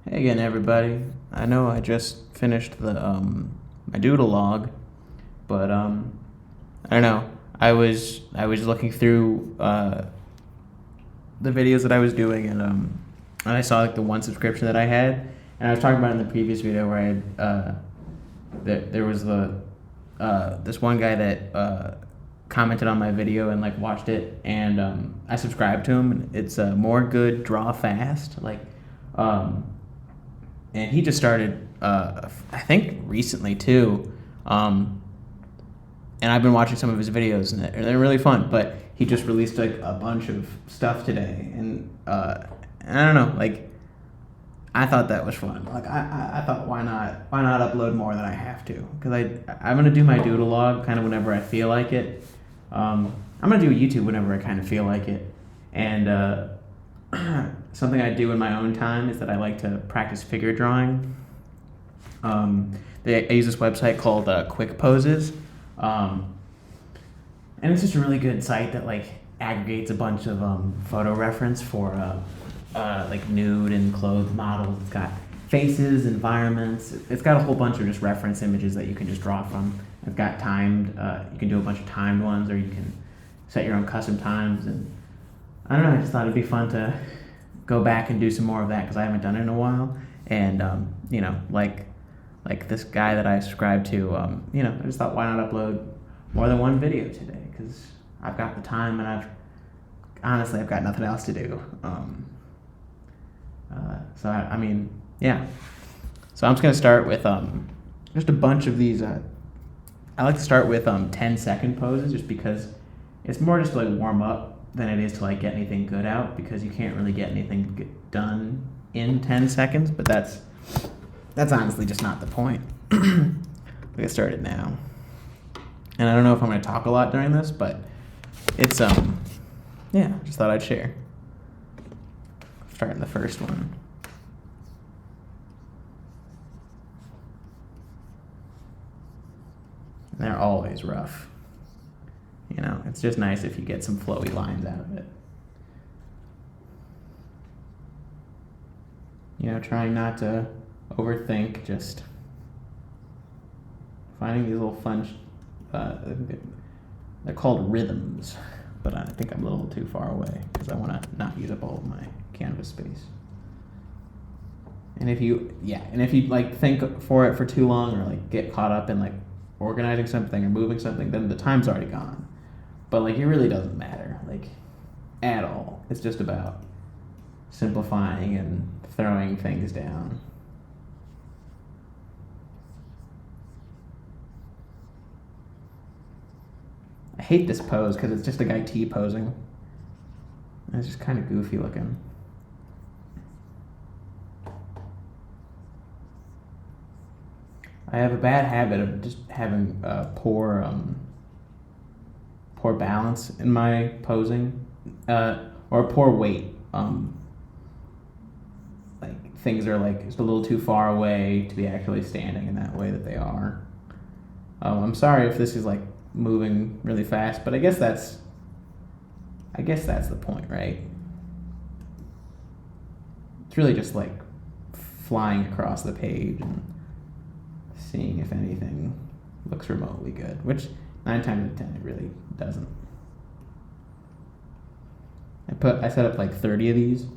Hey again, everybody. I know I just finished the my doodle log, but I don't know. I was looking through the videos that I was doing, and I saw like the one subscription that I had, and I was talking about it in the previous video where I had there was the this one guy that commented on my video and like watched it, and I subscribed to him. And it's more good, draw fast, like. And he just started, I think recently too, and I've been watching some of his videos, and they're really fun. But he just released like a bunch of stuff today, and I don't know, like I thought that was fun. Like I thought why not upload more than I have to? Because I'm gonna do my doodle log kind of whenever I feel like it. I'm gonna do a YouTube whenever I kind of feel like it, and something I do in my own time is that I like to practice figure drawing. I use this website called Quick Poses, and it's just a really good site that like aggregates a bunch of photo reference for like nude and clothed models. It's got faces, environments. It's got a whole bunch of just reference images that you can just draw from. I've got timed. You can do a bunch of timed ones, or you can set your own custom times. And I don't know. I just thought it'd be fun to go back and do some more of that because I haven't done it in a while. And like this guy that I subscribe to, I just thought, why not upload more than one video today? Because I've got the time, and I've got nothing else to do. So I mean, yeah. So I'm just gonna start with just a bunch of these. I like to start with 10-second poses, just because it's more just to like warm up than it is to like get anything good out, because you can't really get anything done in 10 seconds. But that's honestly just not the point. We'll get started now. And I don't know if I'm going to talk a lot during this, but it's yeah, just thought I'd share. Starting the first one. And they're always rough. It's just nice if you get some flowy lines out of it. Trying not to overthink, just finding these little fun, they're called rhythms, but I think I'm a little too far away because I want to not use up all of my canvas space. And if you like think for it for too long, or like get caught up in like organizing something or moving something, then the time's already gone. But like it really doesn't matter, like at all. It's just about simplifying and throwing things down. I hate this pose because it's just a guy T-posing. It's just kind of goofy looking. I have a bad habit of just having poor balance in my posing, or poor weight. Like things are like just a little too far away to be actually standing in that way that they are. I'm sorry if this is like moving really fast, but I guess that's the point, right? It's really just like flying across the page and seeing if anything looks remotely good, which 9 times out of 10 it really doesn't. I set up like 30 of these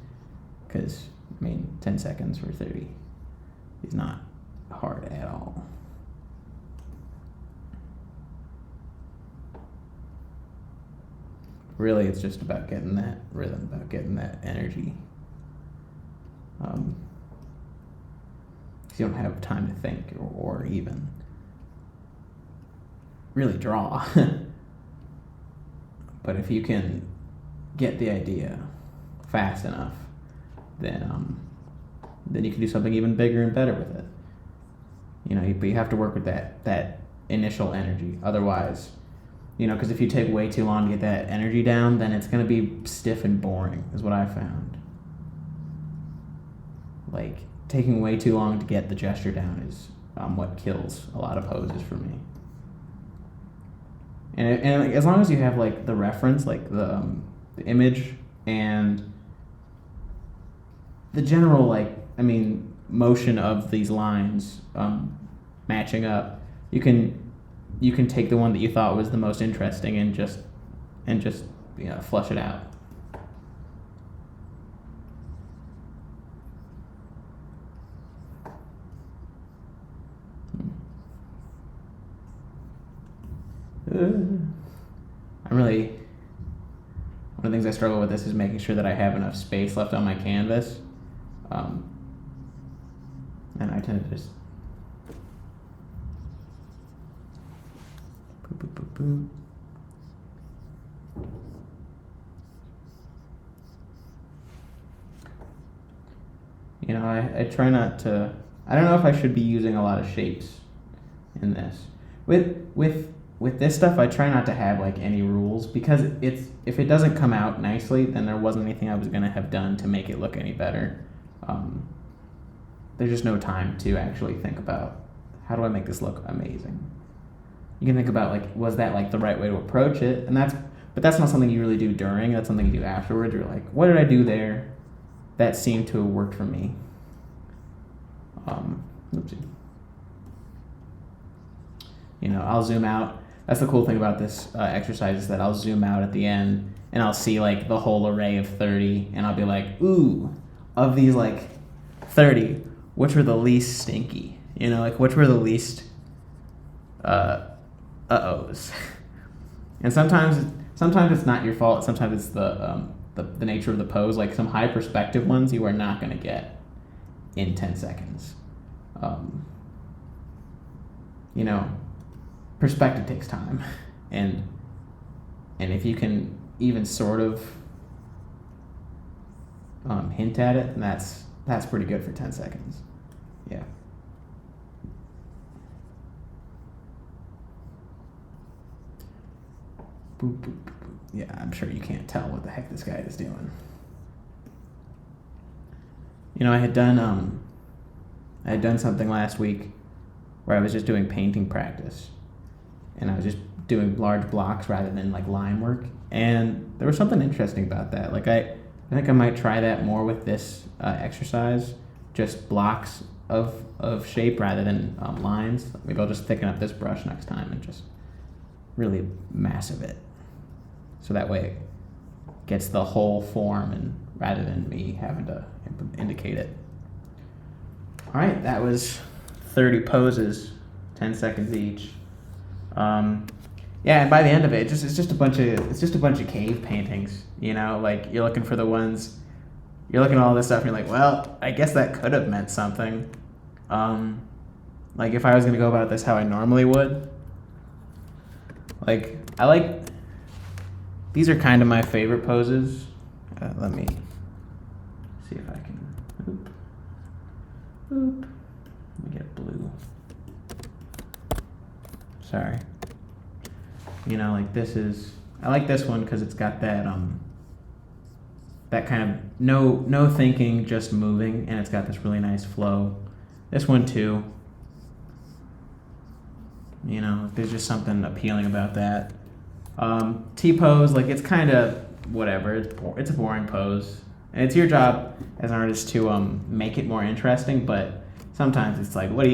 because 10 seconds for 30 is not hard at all. Really, it's just about getting that rhythm, about getting that energy. You don't have time to think or even really draw. But if you can get the idea fast enough, then you can do something even bigger and better with it. But you have to work with that initial energy. Otherwise, because if you take way too long to get that energy down, then it's going to be stiff and boring, is what I found. Like, taking way too long to get the gesture down is what kills a lot of poses for me. And like, as long as you have like the reference, like the image and the general, like, motion of these lines matching up, you can take the one that you thought was the most interesting and just flush it out. One of the things I struggle with this is making sure that I have enough space left on my canvas. And I tend to just boop, boop, boop, boop. You know, I try not to, I don't know if I should be using a lot of shapes in this. With this stuff, I try not to have like any rules, because if it doesn't come out nicely, then there wasn't anything I was gonna have done to make it look any better. There's just no time to actually think about, how do I make this look amazing? You can think about like, was that like the right way to approach it? But that's not something you really do during, that's something you do afterwards. You're like, what did I do there that seemed to have worked for me? Oopsie. You know, I'll zoom out. That's the cool thing about this exercise, is that I'll zoom out at the end and I'll see like the whole array of 30, and I'll be like, ooh, of these like 30, which were the least stinky? You know, like which were the least uh-ohs? And sometimes it's not your fault. Sometimes it's the nature of the pose. Like some high perspective ones you are not going to get in 10 seconds. You know, perspective takes time, and if you can even sort of hint at it, and that's pretty good for 10 seconds. Yeah. Boop, boop, boop, boop. Yeah, I'm sure you can't tell what the heck this guy is doing. You know, I had done something last week where I was just doing painting practice, and I was just doing large blocks rather than like line work, and there was something interesting about that. Like I think I might try that more with this exercise, just blocks of shape rather than lines. Maybe I'll just thicken up this brush next time and just really massive it, so that way it gets the whole form, and rather than me having to indicate it. All right, that was 30 poses, 10 seconds each. Yeah, and by the end of it, it's just a bunch of cave paintings. You know, like you're looking for the ones, you're looking at all this stuff, and you're like, well, I guess that could have meant something. Like if I was gonna go about this how I normally would, like these are kind of my favorite poses. Let me see if I can. Oop. Let me get blue. Sorry. You know, like I like this one because it's got that that kind of no thinking, just moving, and it's got this really nice flow. This one too. You know, there's just something appealing about that. T-pose, like it's kind of whatever. It's a boring pose, and it's your job as an artist to make it more interesting. But sometimes it's like, what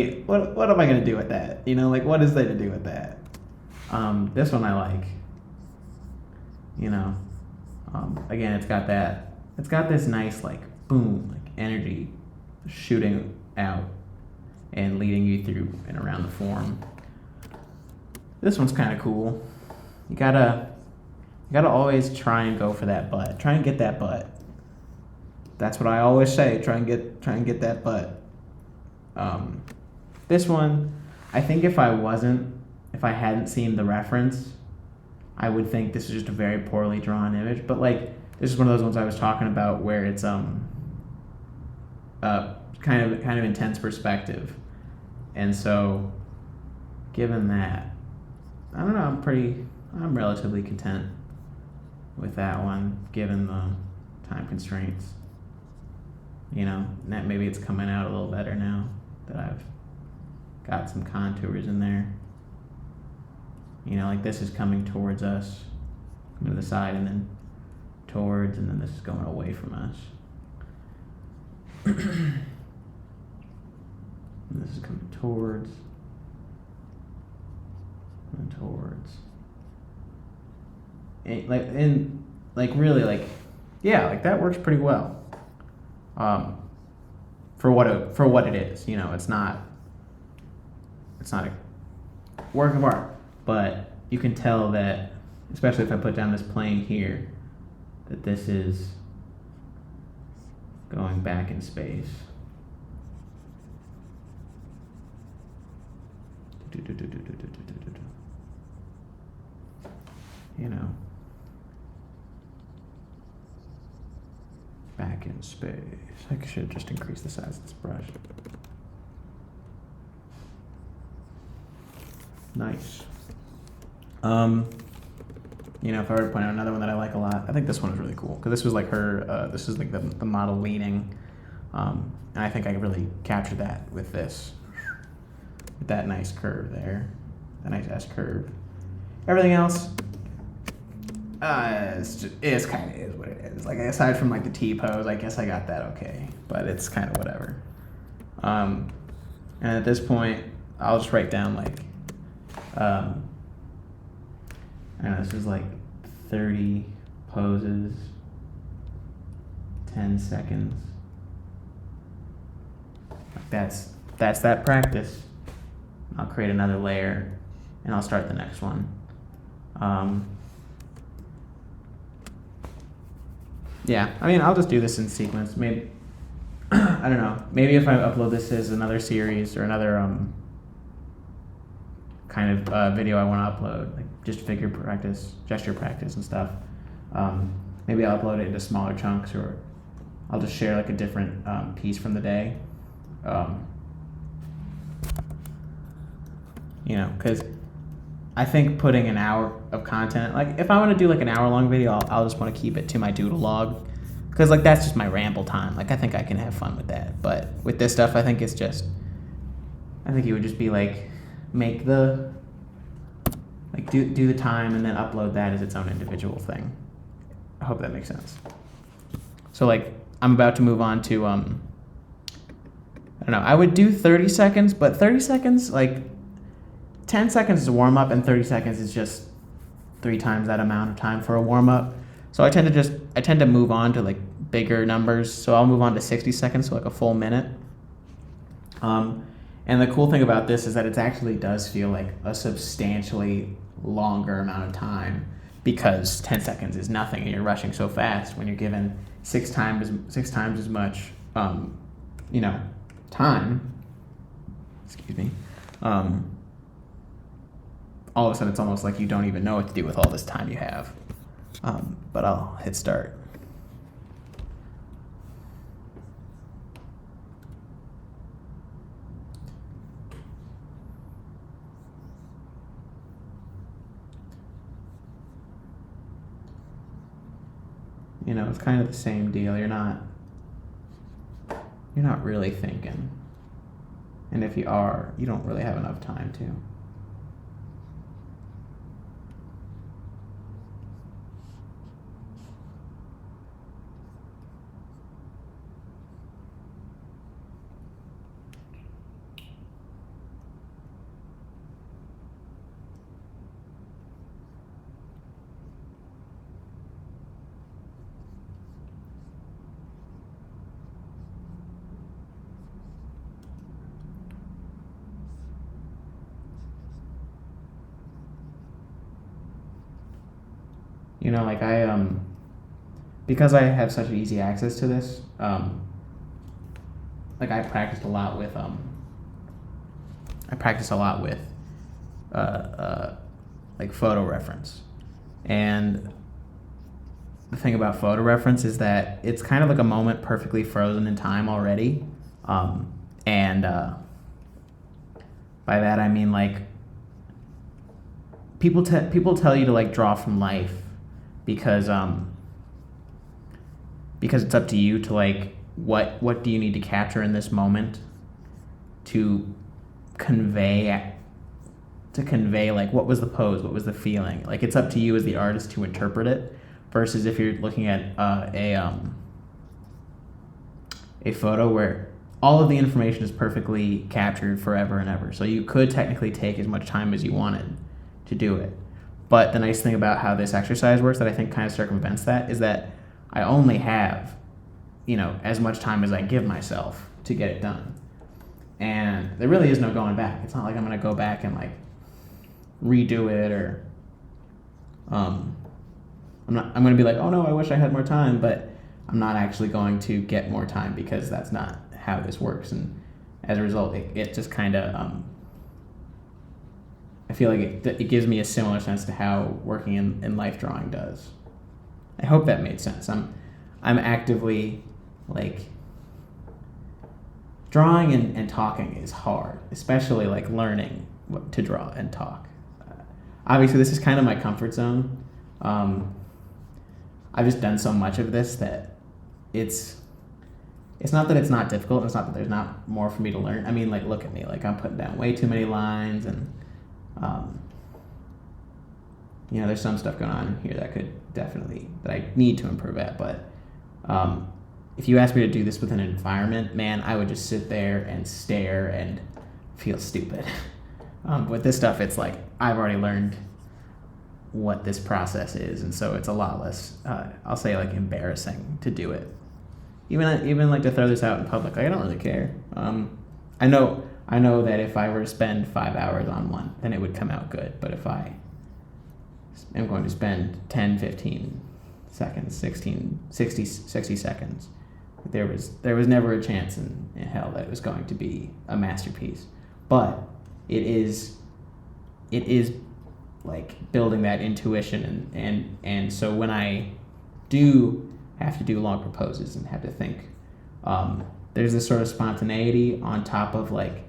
am I gonna do with that? You know, like what is there to do with that? This one I like. You know, again, it's got this nice like boom, like energy shooting out and leading you through and around the form. This one's kind of cool. You gotta always try and go for that butt. Try and get that butt. That's what I always say. Try and get that butt. This one, I think if I hadn't seen the reference, I would think this is just a very poorly drawn image. But like, this is one of those ones I was talking about where it's kind of intense perspective, and so given that, I don't know, I'm relatively content with that one, given the time constraints. You know, maybe it's coming out a little better now that I've got some contours in there. You know, like this is coming towards us, coming to the side, and then towards, and then this is going away from us. towards, and towards. And really yeah, like that works pretty well. For what it is, you know, it's not a work of art, but you can tell that, especially if I put down this plane here, that this is going back in space. You know, back in space. I should just increase the size of this brush. Nice. You know, if I were to point out another one that I like a lot, I think this one is really cool because this was like her. This is like the model leaning, and I think I really captured that with this, with that nice curve there, that nice S curve. Everything else, it's kind of is what it is. Like aside from like the T pose, I guess I got that okay, but it's kind of whatever. And at this point, I'll just write down like. I don't know, this is like 30 poses, 10 seconds. Like that's that practice. I'll create another layer and I'll start the next one. Yeah, I mean, I'll just do this in sequence. Maybe, I don't know, maybe if I upload this as another series or another kind of video I want to upload, like just figure practice, gesture practice and stuff. Maybe I'll upload it into smaller chunks, or I'll just share like a different piece from the day. You know, because I think putting an hour of content, like if I want to do like an hour-long video, I'll just want to keep it to my doodle log, because like that's just my ramble time. Like I think I can have fun with that. But with this stuff, I think it's just, I think it would just be like, make the, like do the time and then upload that as its own individual thing. I hope that makes sense. So like I'm about to move on to I don't know, I would do 30 seconds, but 30 seconds, like 10 seconds is a warm up and 30 seconds is just 3 times that amount of time for a warm up. So I tend to move on to like bigger numbers. So I'll move on to 60 seconds, so like a full minute. And the cool thing about this is that it actually does feel like a substantially longer amount of time, because 10 seconds is nothing and you're rushing so fast when you're given six times as much, you know, time. Excuse me. All of a sudden it's almost like you don't even know what to do with all this time you have. But I'll hit start. You know, it's kind of the same deal. You're not really thinking. And if you are, you don't really have enough time to. You know, like because I have such easy access to this, like I practiced a lot with like photo reference. And the thing about photo reference is that it's kind of like a moment perfectly frozen in time already. And by that I mean like people tell you to like draw from life, because it's up to you to like what do you need to capture in this moment to convey like what was the pose, what was the feeling. Like it's up to you as the artist to interpret it, versus if you're looking at a photo where all of the information is perfectly captured forever and ever. So you could technically take as much time as you wanted to do it. But the nice thing about how this exercise works that I think kind of circumvents that is that I only have, as much time as I give myself to get it done. And there really is no going back. It's not like I'm going to go back and like redo it or I'm going to be like, oh no, I wish I had more time, but I'm not actually going to get more time because that's not how this works. And as a result, it just kind of, I feel like it gives me a similar sense to how working in life drawing does. I hope that made sense. I'm actively like drawing and talking is hard, especially like learning what to draw and talk. Obviously, this is kind of my comfort zone. I've just done so much of this that it's not that it's not difficult. It's not that there's not more for me to learn. I mean, like, look at me. Like, I'm putting down way too many lines and, there's some stuff going on here that I need to improve at. But if you asked me to do this with an environment, man, I would just sit there and stare and feel stupid. With this stuff, it's like I've already learned what this process is, and so it's a lot less, I'll say, like, embarrassing to do it. Even like to throw this out in public, like, I don't really care. I know that if I were to spend 5 hours on one, then it would come out good. But if I am going to spend 10, 15 seconds, 60 seconds, there was never a chance in hell that it was going to be a masterpiece. But it is like building that intuition and so when I do have to do longer poses and have to think, there's this sort of spontaneity on top of like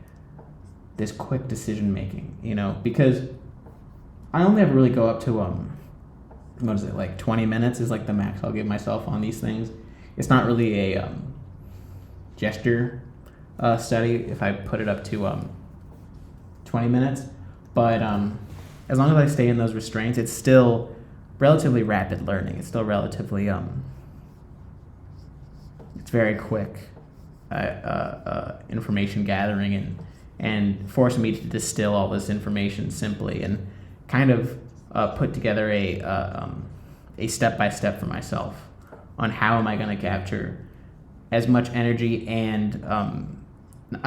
this quick decision making, because I only ever really go up to what is it, like 20 minutes is like the max I'll give myself on these things. It's not really a gesture study if I put it up to 20 minutes, but as long as I stay in those restraints, it's still relatively rapid learning. It's still relatively it's very quick information gathering and forcing me to distill all this information simply and kind of put together a step-by-step for myself on how am I going to capture as much energy and I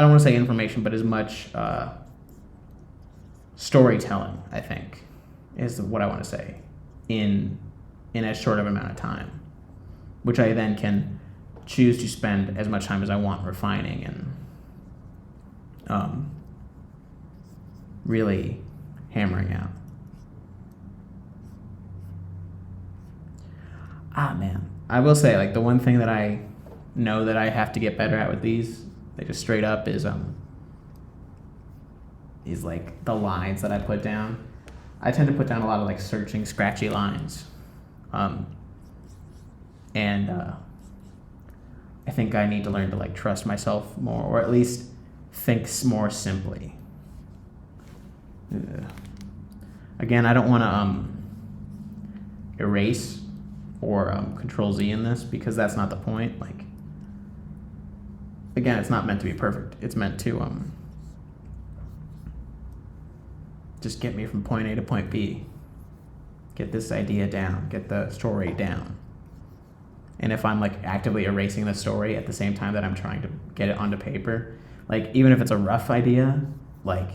don't want to say information, but as much storytelling, I think, is what I want to say in as short of amount of time, which I then can choose to spend as much time as I want refining and really hammering out. Man, I will say, like, the one thing that I know that I have to get better at with these, like, just straight up, is like the lines that I put down. I tend to put down a lot of like searching, scratchy lines, and I think I need to learn to like trust myself more, or at least think more simply. Again, I don't want to erase or Control Z in this because that's not the point. Like, again, it's not meant to be perfect. It's meant to just get me from point A to point B. Get this idea down. Get the story down. And if I'm like actively erasing the story at the same time that I'm trying to get it onto paper, like even if it's a rough idea, like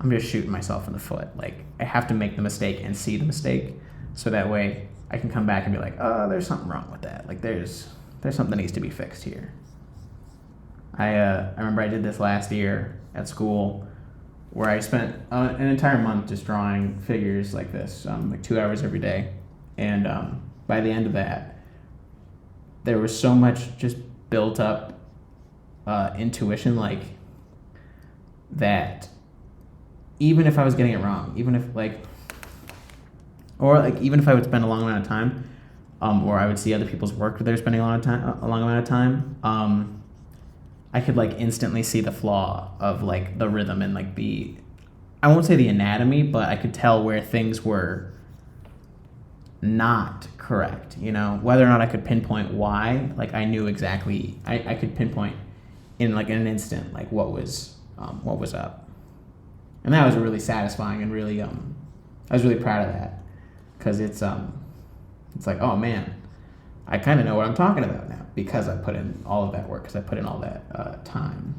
I'm just shooting myself in the foot. Like I have to make the mistake and see the mistake so that way I can come back and be like, oh, there's something wrong with that. Like there's something that needs to be fixed here. I remember I did this last year at school where I spent an entire month just drawing figures like this, like 2 hours every day. And by the end of that, there was so much just built up intuition, like that even if I was getting it wrong, even if even if I would spend a long amount of time, or I would see other people's work where they're spending a long amount of time, I could like instantly see the flaw of like the rhythm and like I won't say the anatomy, but I could tell where things were not correct, whether or not I could pinpoint why. Like I knew exactly, I could pinpoint in like in an instant, like what was up. And that was really satisfying and really I was really proud of that, because it's like, oh man, I kind of know what I'm talking about now because I put in all of that work, because I put in all that time.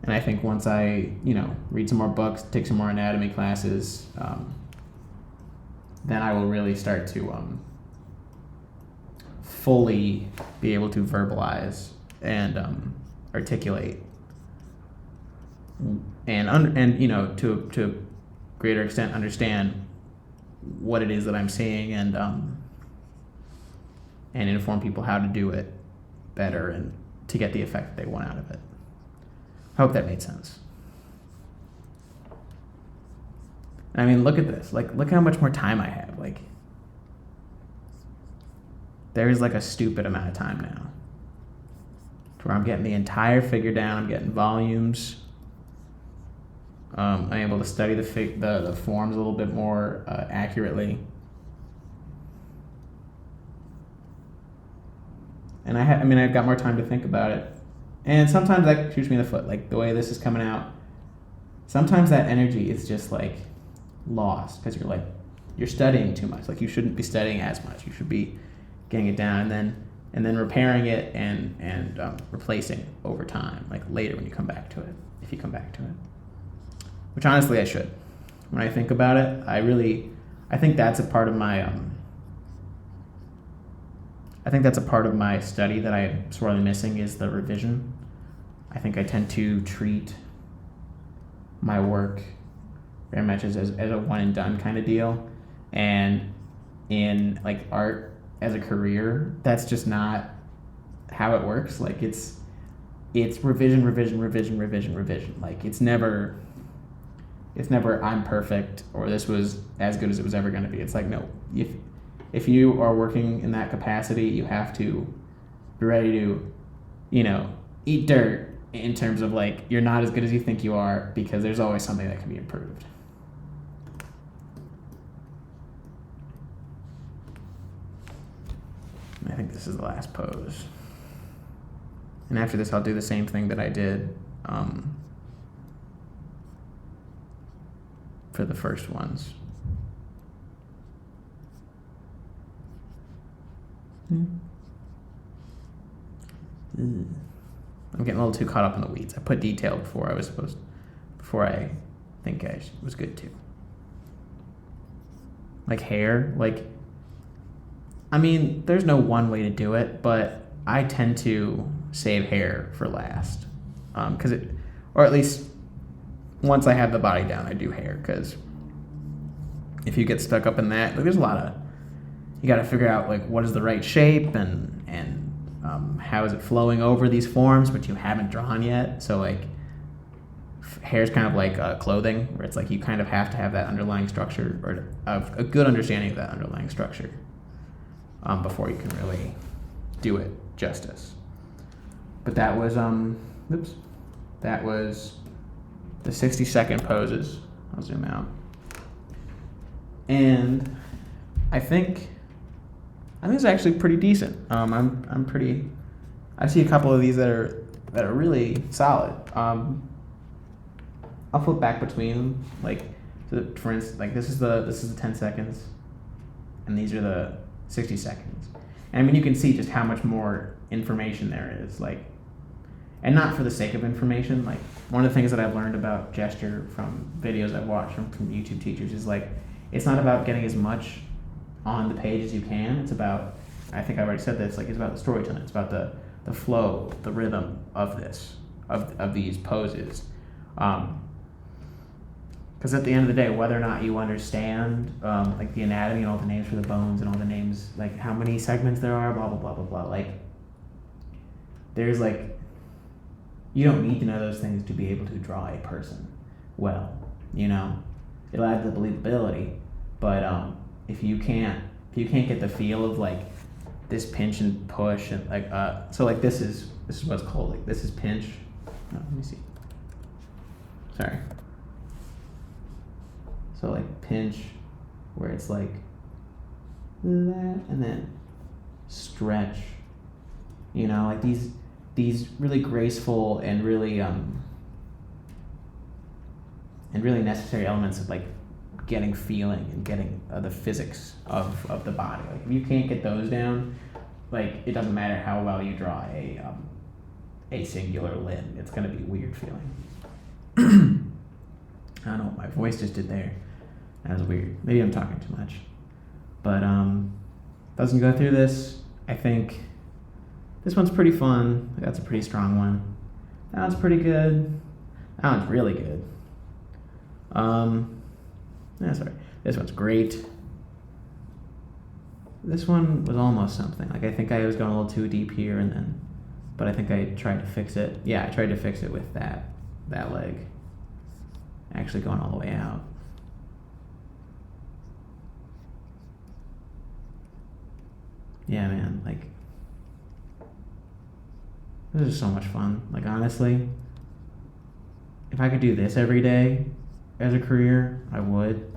And I think once I, read some more books, take some more anatomy classes, then I will really start to fully be able to verbalize and articulate and to a greater extent understand what it is that I'm seeing, and inform people how to do it better and to get the effect that they want out of it. I hope that made sense. I mean, look at this. Like, look how much more time I have. Like, there is like a stupid amount of time now to where I'm getting the entire figure down. I'm getting volumes. I'm able to study the forms a little bit more accurately. And I've got more time to think about it. And sometimes that shoots me in the foot, like the way this is coming out. Sometimes that energy is just like lost because you're studying too much. Like, you shouldn't be studying as much. You should be getting it down and then repairing it and replacing over time, like later when you come back to it, if you come back to it. Which honestly I should. When I think about it, I think that's a part of my study that I'm sorely missing, is the revision. I think I tend to treat my work very much as a one and done kind of deal. And in like art as a career, that's just not how it works. Like, it's revision. Like, it's never I'm perfect or this was as good as it was ever going to be. It's like, no, if you are working in that capacity, you have to be ready to, eat dirt in terms of like, you're not as good as you think you are, because there's always something that can be improved. I think this is the last pose. And after this, I'll do the same thing that I did for the first ones. I'm getting a little too caught up in the weeds. I put detail before I think I was good to. Like hair, there's no one way to do it, but I tend to save hair for last. Or at least once I have the body down, I do hair, because if you get stuck up in that, there's a lot of, you got to figure out like what is the right shape and how is it flowing over these forms, which you haven't drawn yet. So like hair is kind of like clothing, where it's like you kind of have to have that underlying structure, or a good understanding of that underlying structure before you can really do it justice. But that was that was the 60-second poses. I'll zoom out. And I think it's actually pretty decent. I see a couple of these that are really solid. I'll flip back between them. Like, for instance, like this is the 10 seconds, and these are the 60 seconds. And you can see just how much more information there is. Like, and not for the sake of information. Like, one of the things that I've learned about gesture from videos I've watched from YouTube teachers is like, it's not about getting as much on the page as you can. It's about, I think I've already said this, like, it's about the storytelling. It's about the flow, the rhythm of these poses. Because at the end of the day, whether or not you understand like the anatomy and all the names for the bones and all the names, like how many segments there are, blah, blah, blah, blah, blah. Like, there's like, you don't need to know those things to be able to draw a person well, It'll add the believability, but if you can't get the feel of like this pinch and push and like so like this is what's called, like, this is pinch. Oh, let me see. Sorry. So like pinch, where it's like that, and then stretch. Like these these really graceful and really necessary elements of like getting feeling and getting the physics of the body. Like if you can't get those down, like it doesn't matter how well you draw a singular limb, it's gonna be weird feeling. I don't know what my voice just did there. That was weird. Maybe I'm talking too much. But doesn't go through this. I think this one's pretty fun. That's a pretty strong one. That one's pretty good. That one's really good. Sorry. This one's great. This one was almost something. Like I think I was going a little too deep here but I think I tried to fix it. Yeah, I tried to fix it with that leg actually going all the way out. Yeah, man, like this is so much fun. Like honestly, if I could do this every day as a career, I would.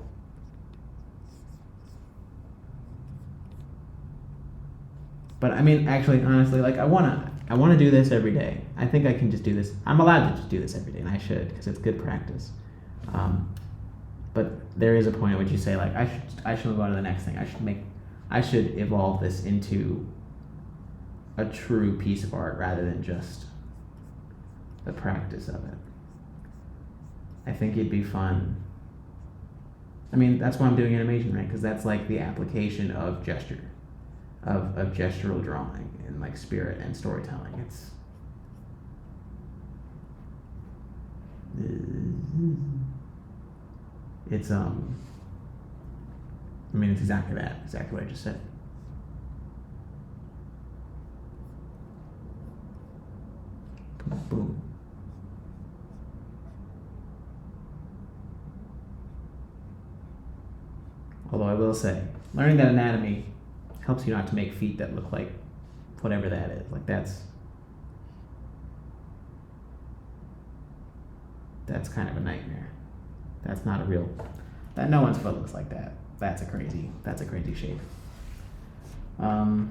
But I mean, actually, honestly, like I wanna do this every day. I think I can just do this. I'm allowed to just do this every day, and I should because it's good practice. But there is a point at which you say like I should move on to the next thing. I should evolve this into a true piece of art rather than just the practice of it. I think it'd be fun. I mean, that's why I'm doing animation, right? Because that's like the application of gesture, of gestural drawing and like spirit and storytelling. It's I mean, it's exactly that. Exactly what I just said. Boom, boom. Although I will say, learning that anatomy helps you not to make feet that look like whatever that is. Like that's kind of a nightmare. That's not a real. That no one's foot looks like that. That's a crazy shape. But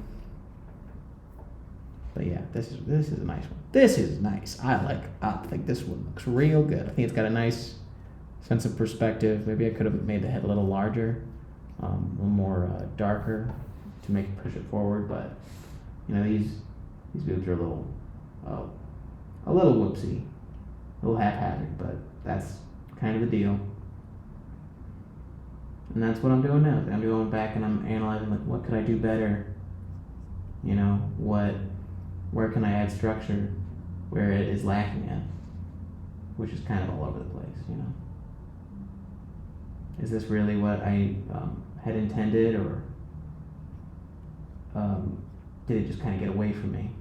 yeah, this is a nice one. This is nice. I think this one looks real good. I think it's got a nice sense of perspective. Maybe I could have made the head a little larger, a little more darker to push it forward. But you know, these boobs are a little whoopsie, a little haphazard. But that's kind of the deal. And that's what I'm doing now. I'm going back and I'm analyzing like what could I do better? You know, where can I add structure where it is lacking at? Which is kind of all over the place, you know. Is this really what I had intended, or did it just kind of get away from me?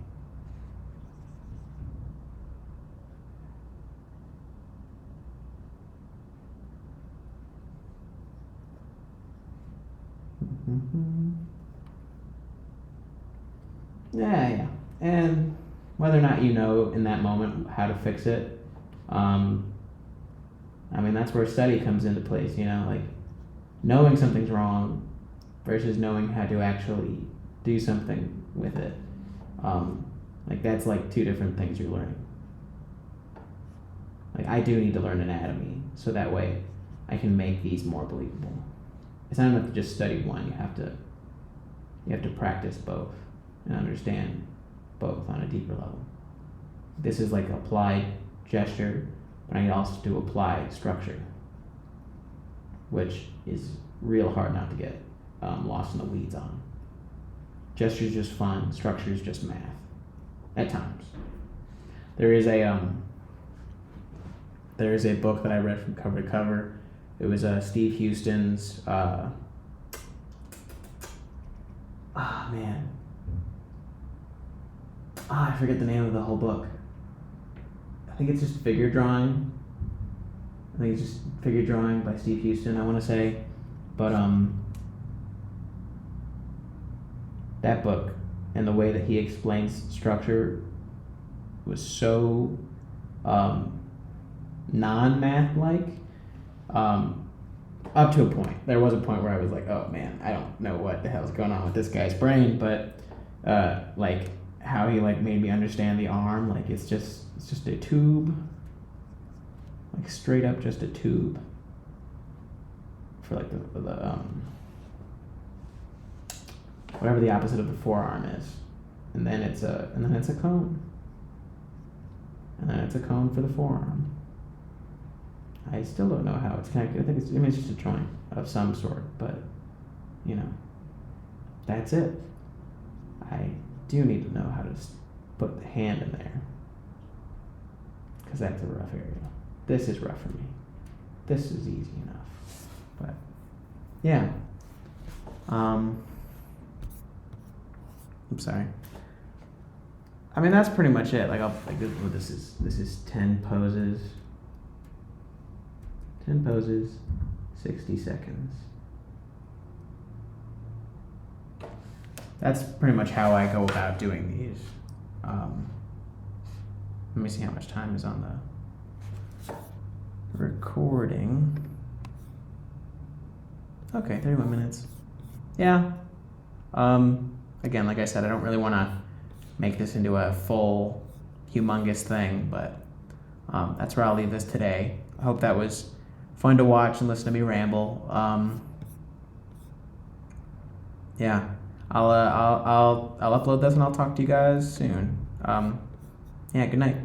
Mm-hmm. Yeah. And whether or not you know in that moment how to fix it, I mean, that's where study comes into place, you know, like knowing something's wrong versus knowing how to actually do something with it. Like that's like two different things you're learning. Like I do need to learn anatomy so that way I can make these more believable. It's not enough to just study one. You have to practice both and understand both on a deeper level. This is like applied gesture, but I need also to apply structure, which is real hard not to get lost in the weeds on. Gesture is just fun. Structure is just math. At times, there is a book that I read from cover to cover. It was Steve Houston's. I forget the name of the whole book. I think it's just figure drawing. I think it's just figure drawing by Steve Houston, I want to say. But that book and the way that he explains structure was so non-math like. Up to a point. There was a point where I was like, oh man, I don't know what the hell's going on with this guy's brain, but like how he like made me understand the arm. Like it's just a tube, like straight up just a tube for like the whatever the opposite of the forearm is, and then it's a cone, and then it's a cone for the forearm. I still don't know how it's connected. I think it's just a joint of some sort, but you know, that's it. I do need to know how to put the hand in there, because that's a rough area. This is rough for me. This is easy enough, but yeah. I'm sorry. I mean, that's pretty much it. Like, this is 10 poses. 10 poses, 60 seconds. That's pretty much how I go about doing these. Let me see how much time is on the recording. Okay, 31 minutes. Yeah. Again, like I said, I don't really want to make this into a full, humongous thing, but that's where I'll leave this today. I hope that was fun to watch and listen to me ramble. Yeah, I'll upload this and I'll talk to you guys soon. Yeah, good night.